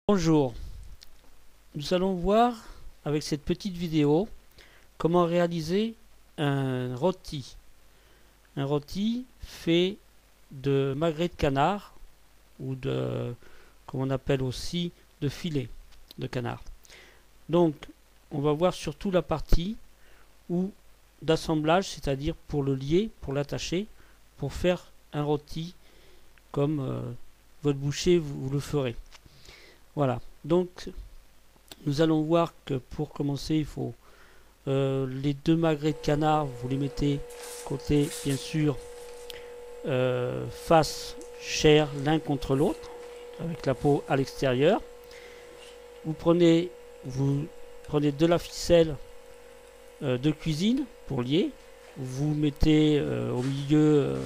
Bonjour, nous allons voir avec cette petite vidéo comment réaliser un rôti. Un rôti fait de magret de canard ou de, comme on appelle aussi, de filet de canard. Donc, on va voir surtout la partie où d'assemblage, c'est-à-dire pour le lier, pour l'attacher, pour faire un rôti comme votre boucher vous le ferez. Voilà, donc nous allons voir que pour commencer, il faut les deux magrets de canard, vous les mettez côté, bien sûr, face chair l'un contre l'autre, avec la peau à l'extérieur. Vous prenez de la ficelle de cuisine pour lier. Vous mettez au milieu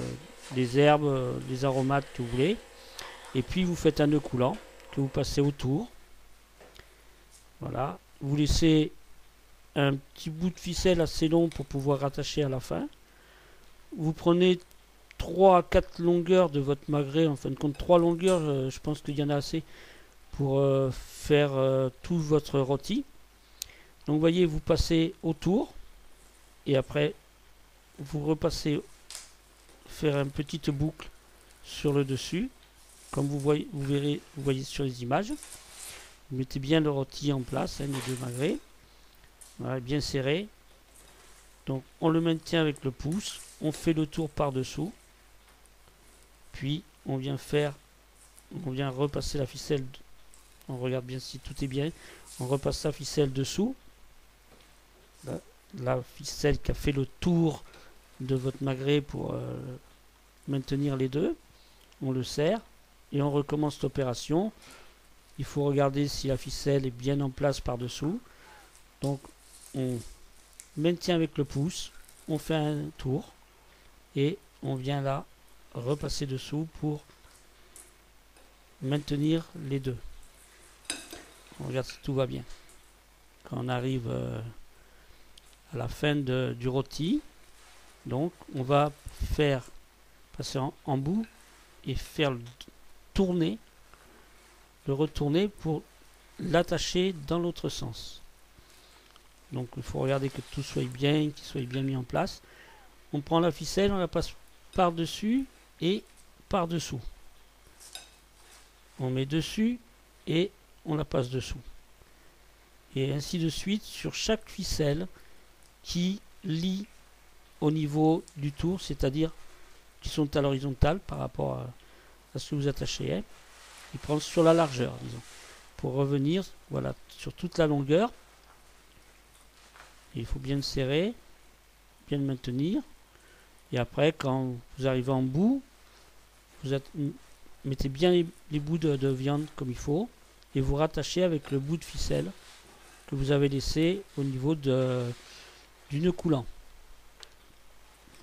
des herbes, des aromates que vous voulez. Et puis vous faites un nœud coulant que vous passez autour. Voilà. Vous laissez un petit bout de ficelle assez long pour pouvoir rattacher à la fin. Vous prenez 3 à 4 longueurs de votre magret, en fin de compte 3 longueurs, je pense qu'il y en a assez pour faire tout votre rôti. Donc vous voyez, vous passez autour et après vous repassez faire une petite boucle sur le dessus, comme vous voyez sur les images. Vous mettez bien le rôti en place, hein, les deux magrets. Voilà, bien serré. Donc on le maintient avec le pouce, on fait le tour par-dessous, puis on vient repasser la ficelle, on regarde bien si tout est bien, on repasse la ficelle dessous, la ficelle qui a fait le tour de votre magret pour maintenir les deux, on le serre et on recommence l'opération. Il faut regarder si la ficelle est bien en place par-dessous, donc on maintient avec le pouce, on fait un tour et on vient là repasser dessous pour maintenir les deux. On regarde si tout va bien. Quand on arrive à la fin du rôti, donc on va faire passer en bout et faire tourner, le retourner pour l'attacher dans l'autre sens. Donc il faut regarder que tout soit bien, qu'il soit bien mis en place. On prend la ficelle, on la passe par-dessus et par-dessous. On met dessus et on la passe dessous. Et ainsi de suite sur chaque ficelle qui lie au niveau du tour, c'est-à-dire qui sont à l'horizontale par rapport à ce que vous attachez. Hein. Il prend sur la largeur, disons. Pour revenir, voilà, sur toute la longueur. Il faut bien le serrer, bien le maintenir. Et après, quand vous arrivez en bout, mettez bien les bouts de viande comme il faut et vous rattachez avec le bout de ficelle que vous avez laissé au niveau du nœud coulant.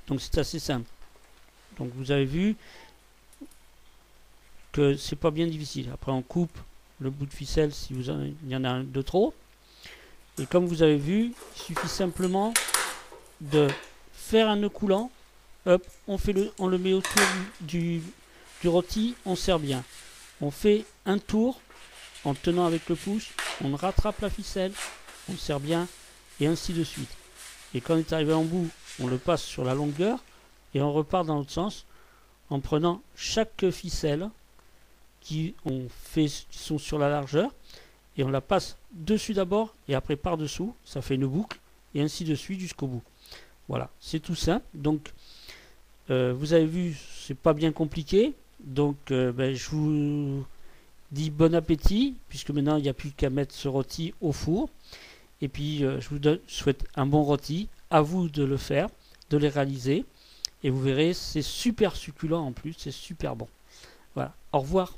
Donc c'est assez simple. Donc vous avez vu que c'est pas bien difficile. Après on coupe le bout de ficelle si il y en a un de trop. Et comme vous avez vu, il suffit simplement de faire un nœud coulant. Hop, on le met autour du rôti, on serre bien. On fait un tour en tenant avec le pouce, on rattrape la ficelle, on serre bien, et ainsi de suite. Et quand on est arrivé en bout, on le passe sur la longueur, et on repart dans l'autre sens, en prenant chaque ficelle qui sont sur la largeur, et on la passe dessus d'abord, et après par-dessous, ça fait une boucle, et ainsi de suite jusqu'au bout. Voilà, c'est tout simple. Donc, vous avez vu, c'est pas bien compliqué. Donc, je vous dis bon appétit, puisque maintenant il n'y a plus qu'à mettre ce rôti au four. Et puis, je vous souhaite un bon rôti. À vous de le faire, de les réaliser. Et vous verrez, c'est super succulent en plus, c'est super bon. Voilà, au revoir.